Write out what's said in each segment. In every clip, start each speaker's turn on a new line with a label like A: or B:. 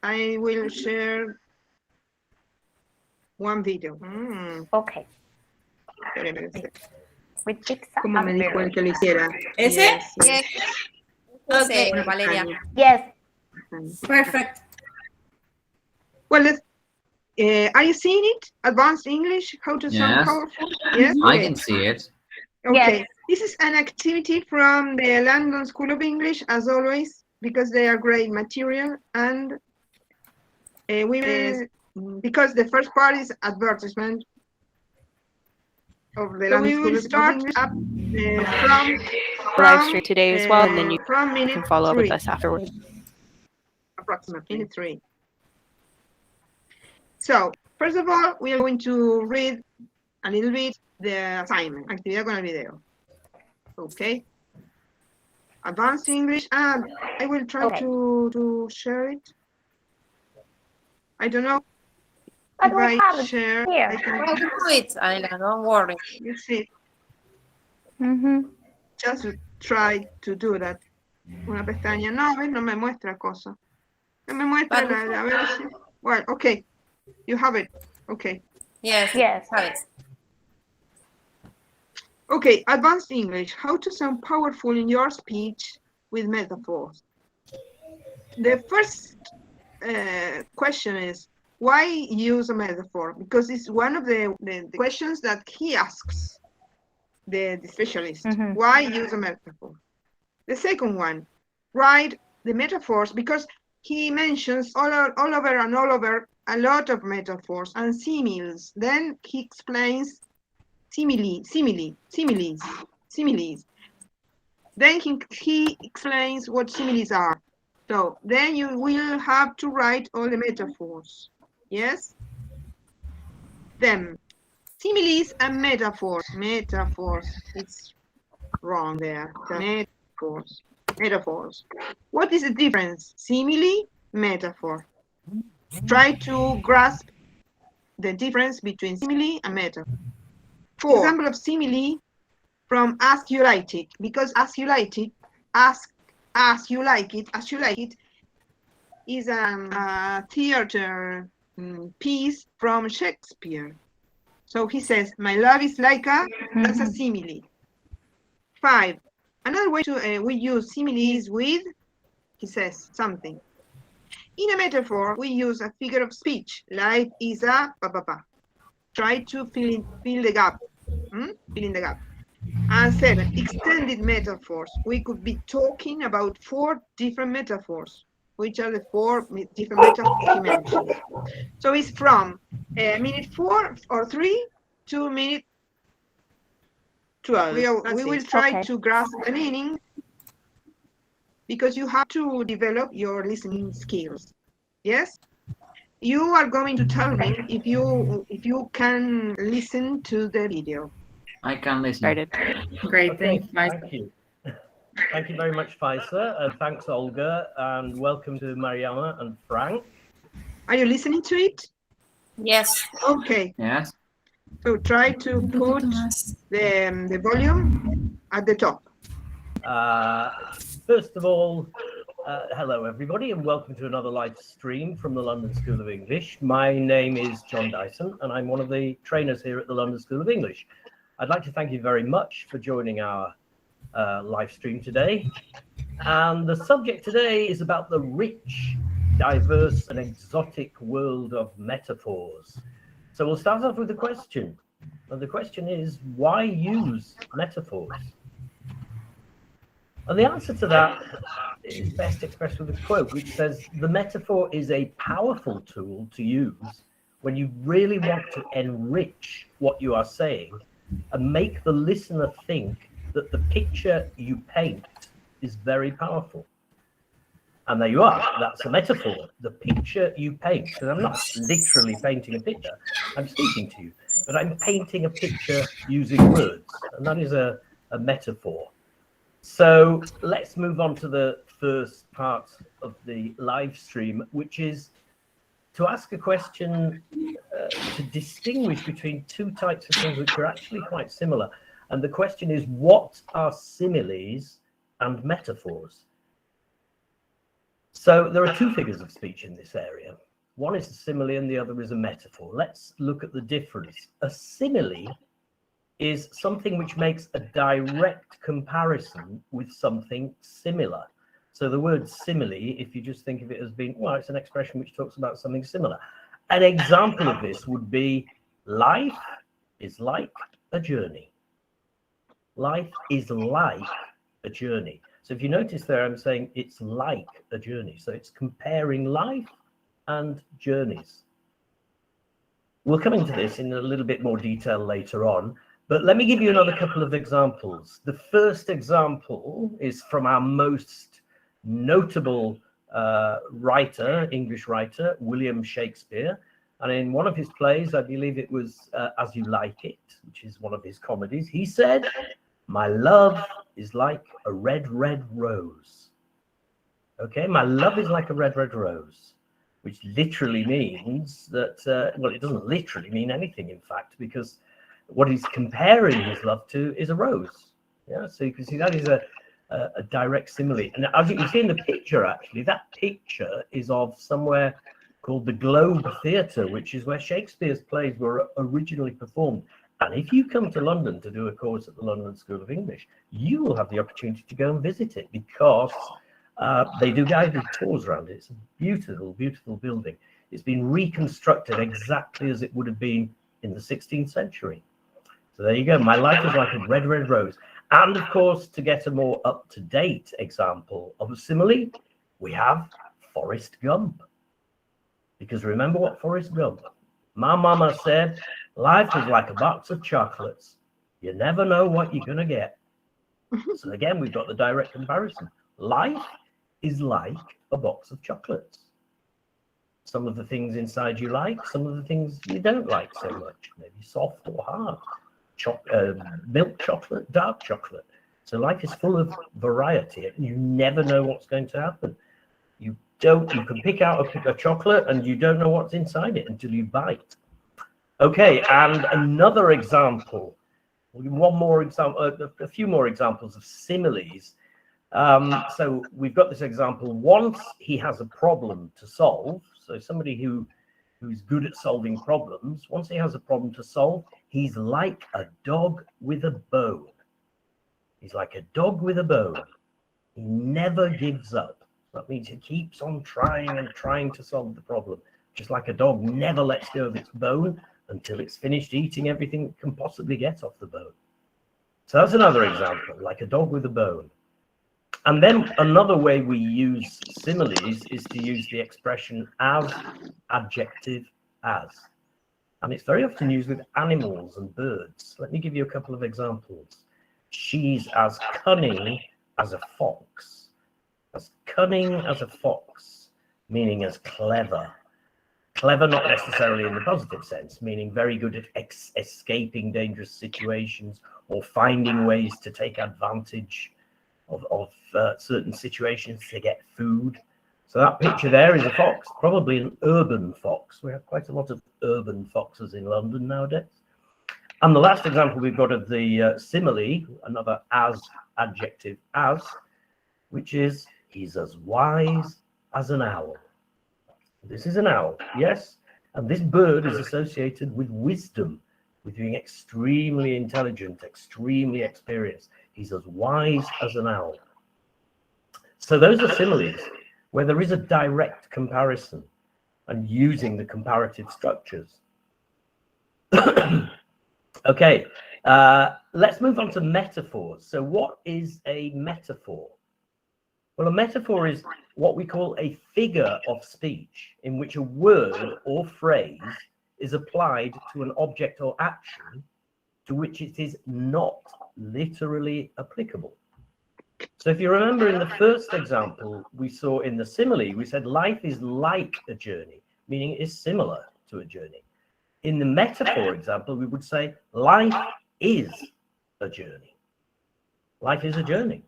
A: I will share one video.
B: Okay. With pizza
A: Como me
B: and
A: dijo
B: beer.
A: el que lo hiciera.
C: ¿Ese?
A: Yes,
C: Yes.
A: yes.
C: Okay,
A: Una
C: Valeria.
A: pestaña.
B: Yes.
C: Perfect.
A: Well, are you seeing it? Advanced English, how to sound
D: Yes.
A: powerful? Yes.
D: I
A: Okay.
D: can see it.
A: Okay.
B: Yes.
A: This is an activity from the London School of English, as always, because they are great material, and we will, because the first part is advertisement of the London School of English. Up from
E: live stream today as well, and then you
A: from minute
E: can follow up
A: 3,
E: with us afterwards.
A: approximately minute 3. So first of all, we are going to read a little bit the assignment, actividad con el video. Okay. Advanced English, and I will try
B: Okay.
A: to share it. I don't know
B: But
A: if
B: we
A: I
B: have it
A: share.
B: here.
A: I can
C: Well, do it, Adela, don't worry.
A: you see.
B: Mm-hmm.
A: Just try to do that. Una pestaña. No, ¿ves? No me muestra cosa. No me muestra la a ver si. Well, okay. You have it. Okay.
C: Yes.
B: Yes.
C: Have it.
A: Okay, advanced English, how to sound powerful in your speech with metaphors. The first question is, why use a metaphor? Because it's one of the questions that he asks, the specialist.
B: Mhm.
A: Why use a metaphor? The second one, write the metaphors, because he mentions all over a lot of metaphors and similes. Then he explains similes. Then he explains what similes are. So then you will have to write all the metaphors. Yes? Then similes and metaphors. Metaphors. It's wrong there. Metaphors. What is the difference? Simile, metaphor. Try to grasp the difference between simile and metaphor. For example of simile from As You Like It, because As You Like It, as you like it is a theater piece from Shakespeare. So he says, my love is like a, that's a simile. 5. Another way to we use similes with, he says something. In a metaphor, we use a figure of speech. Life is a pa. Try to fill the gap. Fill in the gap. And 7, extended metaphors. We could be talking about 4 different metaphors, which are the 4 different metaphors he mentioned. So it's from minute 4 or 3 to minute 12. We will try to grasp the meaning, because you have to develop your listening skills. Yes? You are going to tell me if you can listen to the video.
D: I can listen.
E: Started.
C: Great,
F: Okay,
C: thanks,
F: thank you. Thank you very much, Faisa. Thanks, Olga, and welcome to Mariana and Frank.
A: Are you listening to it?
C: Yes.
A: Okay.
D: Yes.
A: So try to put the volume at the top.
F: First of all, hello everybody, and welcome to another live stream from the London School of English. My name is John Dyson, and I'm one of the trainers here at the London School of English. I'd like to thank you very much for joining our live stream today. And the subject today is about the rich, diverse, and exotic world of metaphors. So we'll start off with a question. And the question is, why use metaphors? And the answer to that is best expressed with a quote, which says, the metaphor is a powerful tool to use when you really want to enrich what you are saying and make the listener think that the picture you paint is very powerful. And there you are, that's a metaphor, the picture you paint. Because I'm not literally painting a picture, I'm speaking to you, but I'm painting a picture using words, and that is a metaphor. So let's move on to the first part of the live stream, which is to ask a question to distinguish between 2 types of things which are actually quite similar. And the question is, what are similes and metaphors? So there are two figures of speech in this area. One is a simile and the other is a metaphor. Let's look at the difference. A simile is something which makes a direct comparison with something similar. So the word simile, if you just think of it as being, well, it's an expression which talks about something similar. An example of this would be, life is like a journey. Life is like a journey. So if you notice there, I'm saying it's like a journey. So it's comparing life and journeys. We'll come into this in a little bit more detail later on, but let me give you another couple of examples. The first example is from our most notable writer, English writer, William Shakespeare. And in one of his plays, I believe it was As You Like It, which is one of his comedies, he said, "My love is like a red, red rose." Okay, my love is like a red, red rose, which literally means that, well, it doesn't literally mean anything, in fact, because what he's comparing his love to is a rose. Yeah, so you can see that is a direct simile. And as you can see in the picture, actually, that picture is of somewhere called the Globe Theatre, which is where Shakespeare's plays were originally performed. And if you come to London to do a course at the London School of English, you will have the opportunity to go and visit it, because they do guided tours around it. It's a beautiful, beautiful building. It's been reconstructed exactly as it would have been in the 16th century. So there you go. My life is like a red, red rose. And of course, to get a more up-to-date example of a simile, we have Forrest Gump. Because remember what Forrest Gump? My mama said, life is like a box of chocolates. You never know what you're going to get. So again, we've got the direct comparison. Life is like a box of chocolates. Some of the things inside you like, some of the things you don't like so much. Maybe soft or hard. Milk chocolate, dark chocolate. So life is full of variety, and you never know what's going to happen. You can pick out a chocolate and you don't know what's inside it until you bite. Okay, and another example, one more example, a few more examples of similes. So we've got this example. Once he has a problem to solve, so somebody who's good at solving problems, once he has a problem to solve, he's like a dog with a bone. He's like a dog with a bone. He never gives up. That means he keeps on trying and trying to solve the problem. Just like a dog never lets go of its bone until it's finished eating everything it can possibly get off the bone. So that's another example, like a dog with a bone. And then another way we use similes is to use the expression as, adjective, as. And it's very often used with animals and birds. Let me give you a couple of examples. She's as cunning as a fox. As cunning as a fox, meaning as clever. Clever not necessarily in the positive sense, meaning very good at escaping dangerous situations or finding ways to take advantage of certain situations to get food. So that picture there is a fox, probably an urban fox. We have quite a lot of urban foxes in London nowadays. And the last example we've got of the simile, another as, adjective, as, which is, he's as wise as an owl. This is an owl, yes. And this bird is associated with wisdom, with being extremely intelligent, extremely experienced. He's as wise as an owl. So those are similes where there is a direct comparison and using the comparative structures. Okay, let's move on to metaphors. So what is a metaphor? Well, a metaphor is what we call a figure of speech in which a word or phrase is applied to an object or action to which it is not literally applicable. So if you remember in the first example we saw in the simile, we said life is like a journey, meaning it is similar to a journey. In the metaphor example, we would say life is a journey. Life is a journey.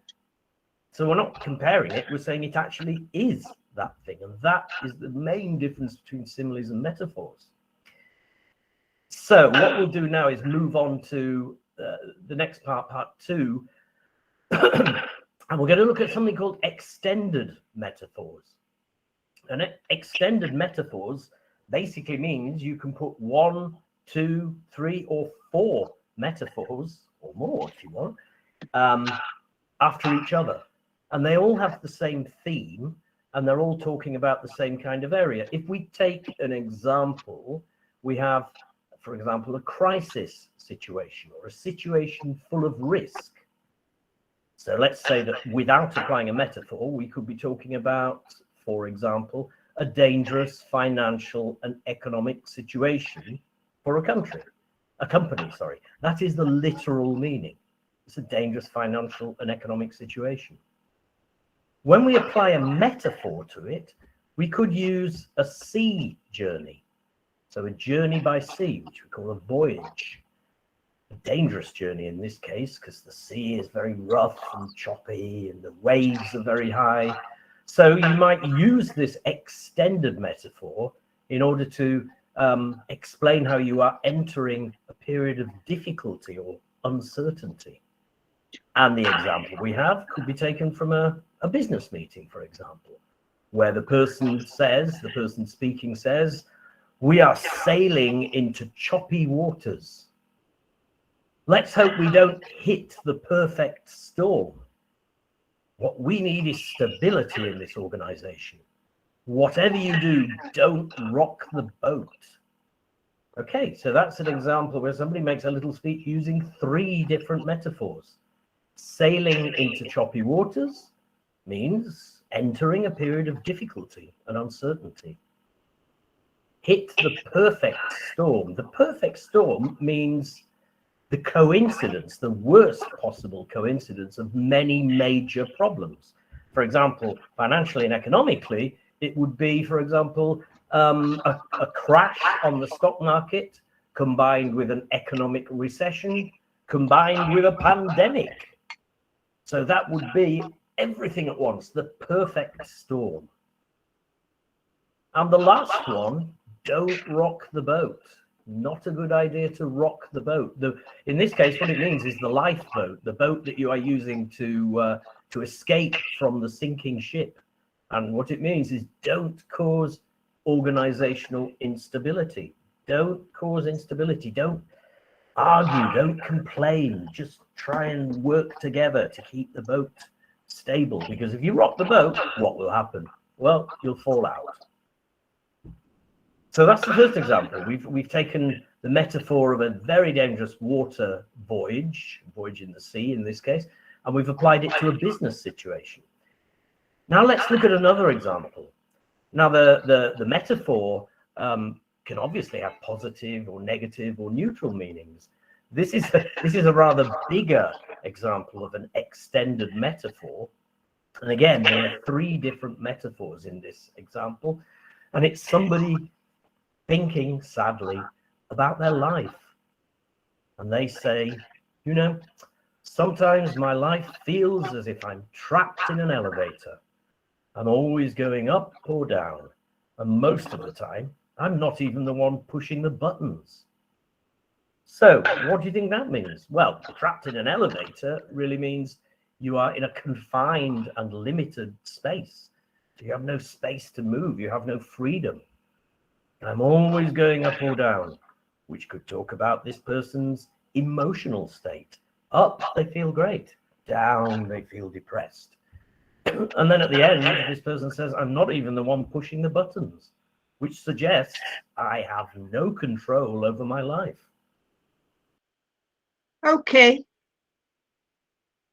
F: So we're not comparing it, we're saying it actually is that thing. And that is the main difference between similes and metaphors. So what we'll do now is move on to the next part, part 2. And we're going to look at something called extended metaphors. And extended metaphors basically means you can put 1, 2, 3, or 4 metaphors, or more if you want, after each other. And they all have the same theme, and they're all talking about the same kind of area. If we take an example, we have, for example, a crisis situation or a situation full of risk. So let's say that without applying a metaphor, we could be talking about, for example, a dangerous financial and economic situation for a company. That is the literal meaning. It's a dangerous financial and economic situation. When we apply a metaphor to it, we could use a sea journey. So a journey by sea, which we call a voyage. A dangerous journey in this case, because the sea is very rough and choppy and the waves are very high. So you might use this extended metaphor in order to explain how you are entering a period of difficulty or uncertainty. And the example we have could be taken from a business meeting, for example, where the person speaking says, we are sailing into choppy waters. Let's hope we don't hit the perfect storm. What we need is stability in this organization. Whatever you do, don't rock the boat. Okay, so that's an example where somebody makes a little speech using 3 different metaphors. Sailing into choppy waters means entering a period of difficulty and uncertainty. Hit the perfect storm. The perfect storm means the coincidence, the worst possible coincidence of many major problems. For example, financially and economically, it would be, for example, a crash on the stock market combined with an economic recession, combined with a pandemic. So that would be everything at once, the perfect storm. And the last one, don't rock the boat. Not a good idea to rock the boat. In this case, what it means is the lifeboat, the boat that you are using to escape from the sinking ship. And what it means is don't cause organizational instability. Don't cause instability. Don't argue. Don't complain. Just try and work together to keep the boat stable. Because if you rock the boat, what will happen? Well, you'll fall out. So that's the first example. We've taken the metaphor of a very dangerous water voyage in the sea in this case, and we've applied it to a business situation. Now let's look at another example. Now the metaphor can obviously have positive or negative or neutral meanings. This is a rather bigger example of an extended metaphor. And again, there are 3 different metaphors in this example, and it's somebody thinking sadly about their life. And they say, you know, sometimes my life feels as if I'm trapped in an elevator. I'm always going up or down. And most of the time, I'm not even the one pushing the buttons. So what do you think that means? Well, trapped in an elevator really means you are in a confined and limited space. So you have no space to move. You have no freedom. I'm always going up or down, which could talk about this person's emotional state. Up, they feel great. Down, they feel depressed. And then at the end, this person says, I'm not even the one pushing the buttons, which suggests I have no control over my life.
A: Okay.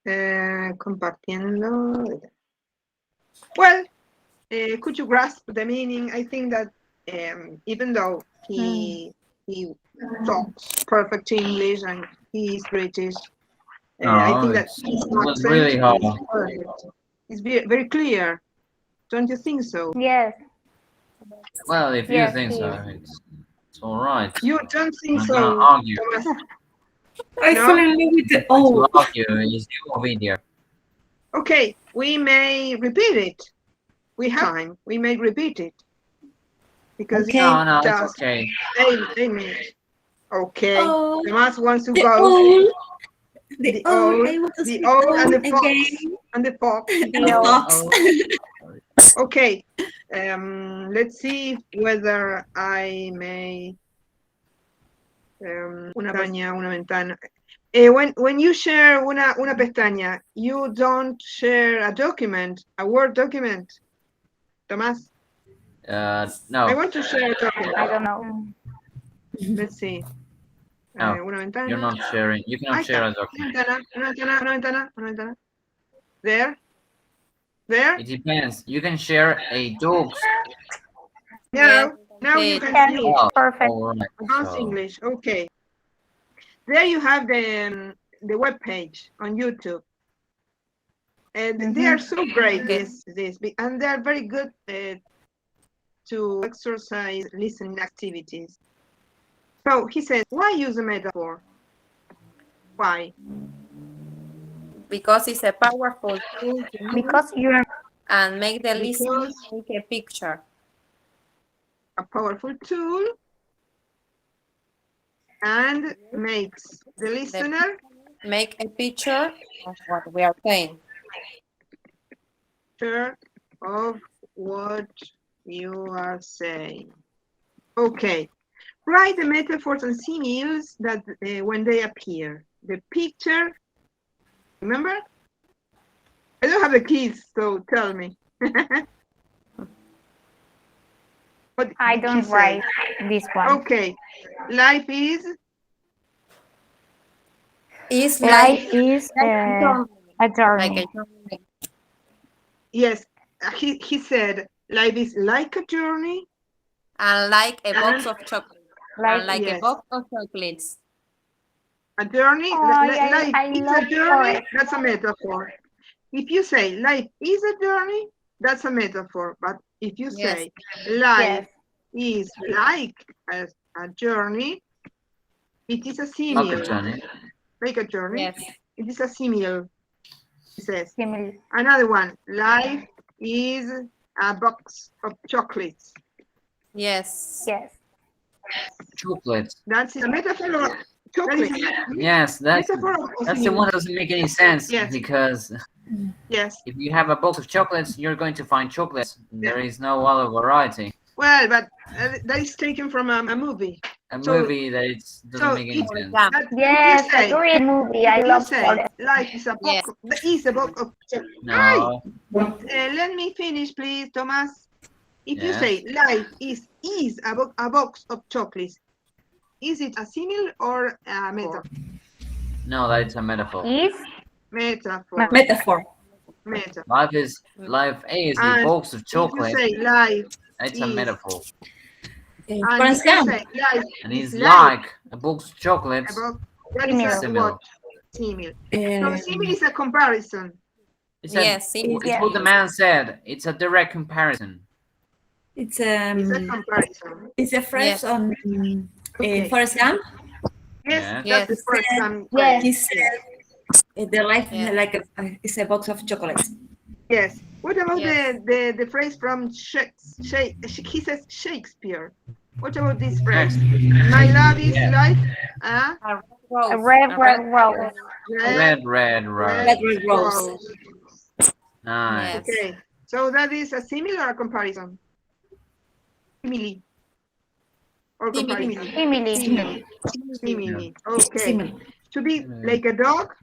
A: Compartiendo. Well, could you grasp the meaning? I think that even though he talks perfect English and he is British, I think that his accent
D: really hard.
A: is perfect. It's very clear. Don't you think so?
B: Yes.
D: Well, if
B: Yes,
D: you think so, it's all right.
A: You don't think
D: I'm
A: so?
D: gonna argue.
A: Thomas?
G: I
A: No?
G: fell in love with the
D: To
G: O.
D: argue is your video.
A: Okay, we may repeat it. We have time. We may repeat it. Because
G: Okay.
D: No, it's
A: just
D: okay.
A: 8 minutes. Okay.
G: Oh,
A: Tomas wants to
G: the
A: go.
G: O.
A: The
G: The
A: O,
G: O. I want to
A: the
G: speak
A: O and the fox.
G: again.
A: And the fox.
G: And the fox.
A: Okay. Let's see whether I may una pestaña, una ventana. When you share una pestaña, you don't share a document, a Word document. Tomás, I
D: No,
A: want to share a document.
B: I don't know.
A: Let's see.
D: No,
A: Una ventana.
D: you're not sharing. You cannot
A: Ahí
D: share a
A: está.
D: document.
A: Una ventana. There. There.
D: It depends. You can share a docs.
A: Now you can
B: Yes.
A: see
D: Oh,
B: Perfect.
D: all right.
A: advanced
D: So,
A: English. Okay. There you have the web page on YouTube. And they are so great, this, and they are very good to exercise listening activities. So he says, why use a metaphor? Why?
C: Because it's a powerful tool to use
B: Because you're
C: and make the listener
A: Because
C: make a picture.
A: a powerful tool and makes the listener
C: Make a picture of what we are saying.
A: sure of what you are saying. Okay. Write the metaphors and similes that when they appear. The picture, remember? I don't have the keys, so tell me. What
B: I
A: did he
B: don't
A: say?
B: write this one.
A: Okay. Life is
C: It's
B: Life
C: like
B: is a
C: like
B: journey.
C: a
A: yes. He said life is like a journey.
C: and like a box of chocolates. And like
A: yes.
C: a box of chocolates.
A: A journey.
B: Oh,
A: Life
B: I
A: is
B: love
A: a journey.
B: forest.
A: That's a metaphor. If you say life is a journey, that's a metaphor. But if you
C: Yes.
A: say life
B: Yes.
A: is like a journey, it is a
D: like
A: simile.
D: a journey.
A: Like a journey.
C: Yes.
A: It is a simile. He says.
B: Simile.
A: Another one. Life is a box of chocolates.
C: Yes.
B: Yes.
D: Chocolate.
A: That's a metaphor of chocolate.
D: Yes, that's
A: Metaphor of
D: the
A: simile.
D: one that doesn't make any sense.
A: Yes.
D: Because
A: Yes.
D: if you have a box of chocolates, you're going to find chocolates. There is no other variety.
A: Well, but that is taken from a movie.
D: A
A: So-
D: movie that doesn't make any
A: it's-
D: sense.
A: That,
B: Yes,
A: if you say,
B: a great movie. I
A: if you
B: love
A: say
B: forest.
A: life is a box, is a box of chocolates.
D: No.
A: Let me finish, please, Thomas. If you
D: Yes.
A: say life is a box of chocolates, is it a simile or a metaphor?
D: No, that's a metaphor.
B: Is
A: Metaphor.
C: Metaphor.
A: Metaphor.
D: Life is a
A: And
D: box of
A: If you
D: chocolate.
A: say life,
D: It's a
A: is-
D: metaphor.
A: and if you say life
D: And
A: is
D: it's like a box of chocolates.
A: a box, that is a
B: Simile.
A: what? Simile. So simile is a comparison.
D: It's
C: Yes,
D: it's what the man said. It's a direct comparison.
G: It's
A: It's a comparison.
G: it's a phrase
C: Yes.
G: on
A: Okay.
G: Forrest Gump.
A: Yes,
C: Yes.
A: that's the first time.
B: Yes.
G: He said the life
C: Yeah.
G: is like it's a box of chocolates.
A: Yes. What about
C: Yes.
A: the phrase from he says Shakespeare? What about this phrase?
D: Yes.
A: My love is
D: Yes.
A: like
C: A rose.
B: a red, red rose.
D: Red rose.
G: Red rose.
D: Nice.
C: Yes.
A: Okay. So that is a similar or a comparison? Simile. Or
C: Simile.
A: comparison?
B: Simile.
A: Simile. Simile. Okay.
G: Simile.
A: To be like a dog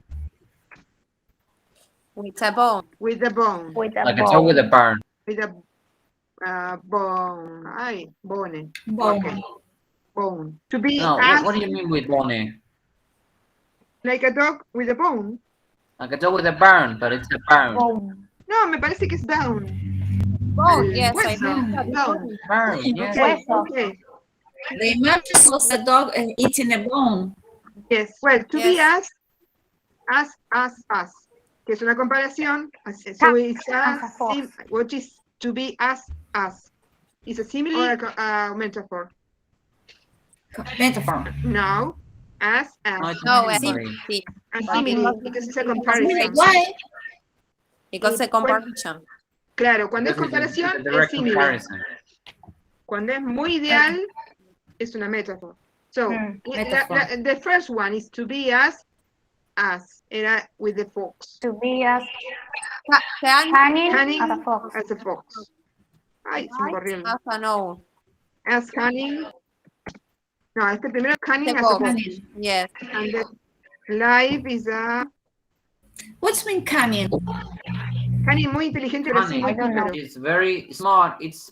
C: With a bone.
A: with a bone.
B: With a
D: Like a dog with a burn.
A: With a bone. Ay, bone.
G: Bone.
A: Okay. Bone. To be
D: No,
A: as
D: what do you mean with Bonnie?
A: like a dog with a bone.
D: Like a dog with a burn, but it's a burn.
B: bone.
A: No, me parece que es down.
C: Bone, yes, I
A: Hueso.
C: think that.
A: Down.
D: Burn, yes.
A: Okay.
B: Hueso.
A: Okay.
G: The image was a dog eating a bone.
A: Yes. Well, to be
C: Yes.
A: as. Que es una comparación. So it's
B: As a fox.
A: what is to be as. Is a simile or a metaphor?
G: Metaphor.
A: No. As.
C: No,
D: it's
C: a
D: not.
C: simile.
A: A simile, because it's a comparison.
G: Why?
C: Because a comparison.
A: Claro, cuando es
D: Because it's a
A: comparación es
D: direct
A: simile.
D: comparison.
A: Cuando es muy ideal es una metaphor. So
G: Metaphor.
A: the first one is to be as era with the fox.
B: To be as
C: Can
B: cunning
A: Cunning
B: as a fox.
A: as a fox. Ay, se me corrió.
C: As an owl.
A: As cunning. No, este primero cunning
C: The
A: as a
C: box.
A: fox.
C: Yes.
A: And the life is a
G: What's mean cunning?
A: cunning muy inteligente, pero sí muy
D: Cunning.
A: pícaro.
D: It's very smart. It's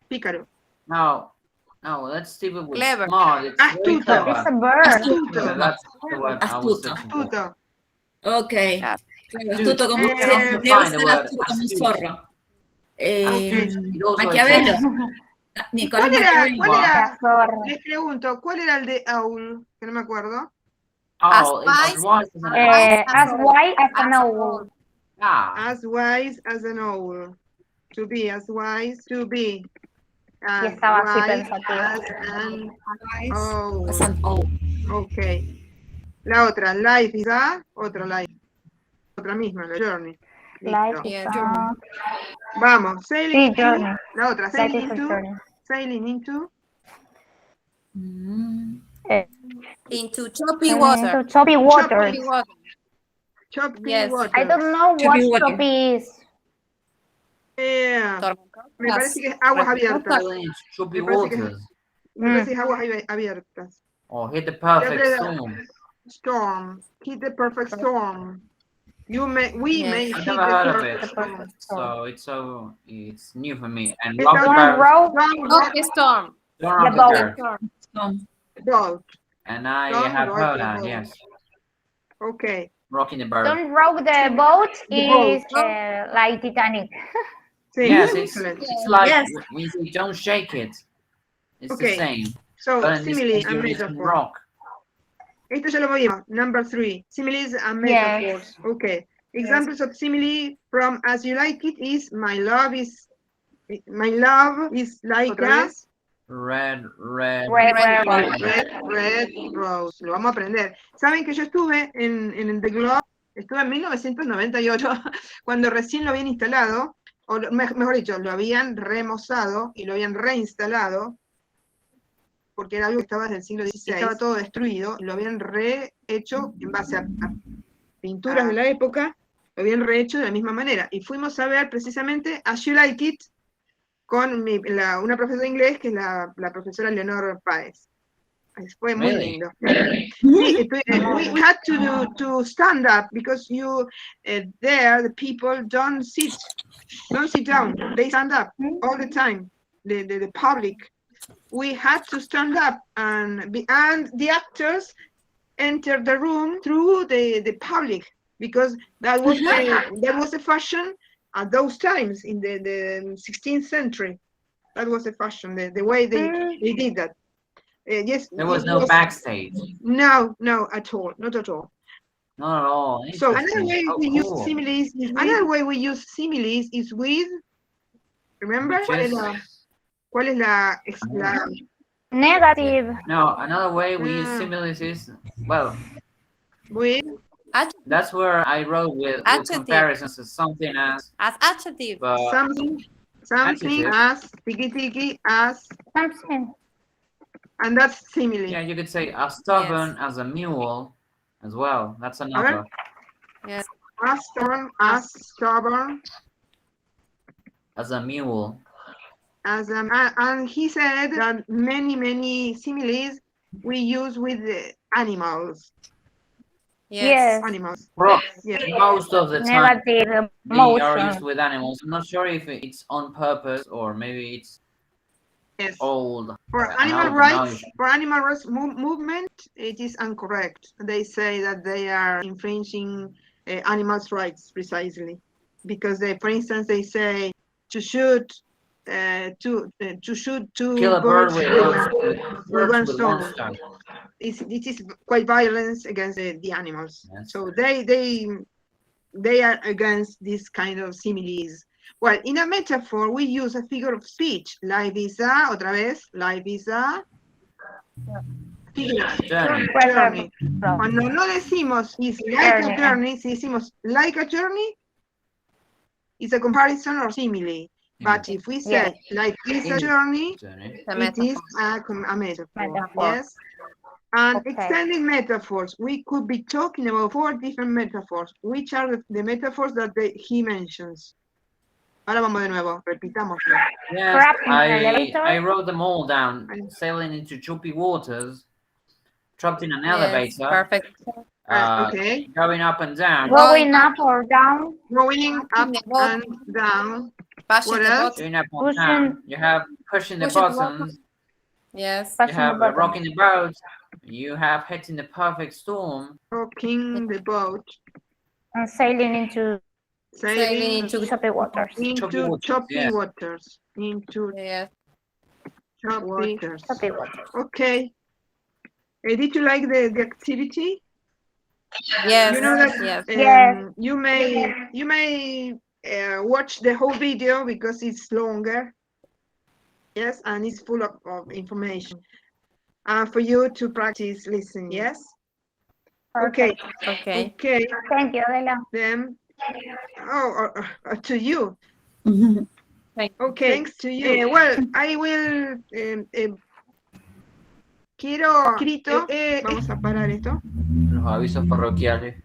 A: Pícaro.
D: no, let's stick with
C: Clever.
D: smart. It's very
A: Astuto.
D: clever.
B: It's a bird.
A: Astuto.
D: Yeah, that's the word I was
G: Astuto.
D: searching for.
A: Astuto.
G: Ok.
C: Yes.
G: Claro, astuto como
A: Eh,
G: debe
D: find the
G: ser
D: word
G: astuto como un
D: astute.
G: zorro.
D: It also
G: Maquiavelo.
D: exists.
G: Nicolás
A: ¿Cuál era?
G: Maquiavelo.
A: ¿Cuál era?
B: La zorra.
A: Les pregunto, ¿cuál era el de owl? Que no me acuerdo.
D: Oh,
C: As
D: it's wise as an
B: As white as an owl.
D: ah.
A: As wise as an owl. To be, as wise to be.
B: Y
A: As
B: estaba así
A: wise
B: pensativa.
A: as an owl.
G: As an owl.
A: Ok. La otra, life is a, otra life. Otra misma, la journey.
B: Life
A: Listo.
B: is
C: Yeah,
B: a...
A: Vamos, sailing
B: Sí, journey.
A: into. La otra,
B: Life
A: sailing
B: is a
A: into.
B: journey.
A: Sailing into.
C: Into choppy water.
B: Into choppy water.
C: Choppy water.
A: Choppy
C: Yes.
A: water.
B: I don't know
G: Choppy
B: what
G: water.
B: choppy is.
A: Me parece que es aguas abiertas.
D: Choppy
A: Me parece que-
D: waters.
A: Me parece que es aguas abiertas.
D: Or hit the perfect
A: Yeah,
D: storm.
A: Storm. Hit the perfect storm. We
C: Yes.
A: may
D: I've
A: hit
D: never
A: the
D: heard of
A: perfect
D: it,
A: storm.
D: so it's new for me. And
A: It's
D: rock the
A: don't
B: Don't
D: boat.
B: row
A: Don't rock
C: Rocky storm.
D: Don't rock
B: the
D: the
B: boat.
D: boat.
A: the boat.
D: And I
A: Don't
D: have
A: rock
D: heard
A: the
D: that,
A: boat.
D: yes.
A: Okay.
D: Rocking the boat.
B: Don't row the boat is
C: boat.
B: like Titanic.
A: Sí,
D: Yes, it's
A: excellent.
D: like
G: Yes.
D: when you say don't shake it. It's
A: Okay.
D: the same.
A: So,
D: But in this
A: simile
D: case,
A: and
D: you're using
A: metaphor.
D: rock.
A: Esto ya lo vimos. Number 3. Similes and
B: Yes.
A: metaphors. Okay. Examples of simile from As You Like It is my love is like
D: Otra
A: a
D: vez. Red.
B: Red,
C: Red
B: red,
C: rose.
A: red rose. Lo vamos a aprender. Saben que yo estuve en el The Globe, estuve en 1998, cuando recién lo habían instalado, o mejor dicho, lo habían remozado y lo habían reinstalado, porque era algo que estaba desde el siglo XVI, estaba todo destruido, y lo habían rehecho en base a pinturas de la época, lo habían rehecho de la misma manera. Y fuimos a ver precisamente As You Like It con una profesora de inglés, que es la profesora Leonor Páez. Fue muy
D: Really?
A: lindo. Sí, we had to stand up because there the people don't sit down, they stand up all the time. The public, we had to stand up, and the actors entered the room through the public, because that was a fashion at those times in the 16th century. That was a fashion, the way they did that. Yes,
D: There was no backstage.
A: No, at all, not at all.
D: Not at all.
A: So another
D: Interesting.
A: way
D: Oh,
A: we
D: cool.
A: use similes is with, remember?
D: Just-
A: ¿Cuál es la
B: Negative.
D: No, another way we use
A: Mm.
D: similes is, well,
A: with?
D: that's where I wrote with
C: Adjective.
D: comparisons to something as,
C: As adjective.
D: but
A: Something
D: Adjective.
A: as, tiki as,
B: Something.
A: and that's simile.
D: yeah, you could say as stubborn as a mule as well. That's another.
C: Yes.
A: As stubborn,
D: As a mule.
A: and he said that many similes we use with the animals.
B: Yes.
A: Animals.
D: Well,
A: Yes.
D: most of the time
B: Negative
D: they are used
B: motion.
D: with animals. I'm not sure if it's on purpose or maybe it's
A: Yes.
D: old.
A: For
D: an
A: animal
D: old
A: rights,
D: knowledge.
A: movement, it is incorrect. They say that they are infringing animals' rights precisely, because for instance, they say to shoot two
D: Kill a bird
A: birds
D: with
A: one
D: one
A: stone.
D: stone.
A: It is quite violence against the animals.
D: Yes.
A: So they are against this kind of similes. Well, in a metaphor, we use a figure of speech. Life is a, otra vez, life is a figure of
D: Journey.
A: journey. Cuando no decimos is like a journey, si decimos like a journey, it's a comparison or simile. But if we say life is a journey,
D: Journey.
A: it is a metaphor.
B: Metaphor.
A: Yes. And
B: Okay.
A: extended metaphors, we could be talking about 4 different metaphors. Which are the metaphors that he mentions? Ahora vamos de nuevo, repitamos.
D: Yes,
B: Trapped in an elevator.
D: I wrote them all down. Sailing into choppy waters, trapped in an
C: Yes,
D: elevator,
C: perfect.
A: Okay.
D: going up and down,
B: Going up or down.
A: Going up
C: the boat.
A: and down.
C: Pushing
A: What
C: the
A: else?
C: button.
D: going up and down.
B: Pushing-
D: You have pushing the
C: Pushing the
D: buttons.
C: Yes.
D: You
B: Pushing
D: have
B: the button.
D: rocking the boat. You have hitting the perfect storm.
A: Rocking the boat.
B: And sailing into
C: Sailing into
B: choppy waters.
D: Choppy waters,
A: choppy
D: yes.
A: waters. Into
C: yes.
A: choppy waters.
B: Choppy waters.
A: Okay. Did you like the activity?
C: Yes.
A: You know that
C: yes.
B: Yes.
A: you may watch the whole video because it's longer. Yes, and it's full of information. For you to practice listening. Yes. Okay.
C: Okay.
A: Okay.
B: Thank you, Adela.
A: Then, to you.
C: Thank
A: Okay. Thanks to you. Well, I will. Quiero escrito. Vamos a parar esto.
D: Los avisos parroquiales.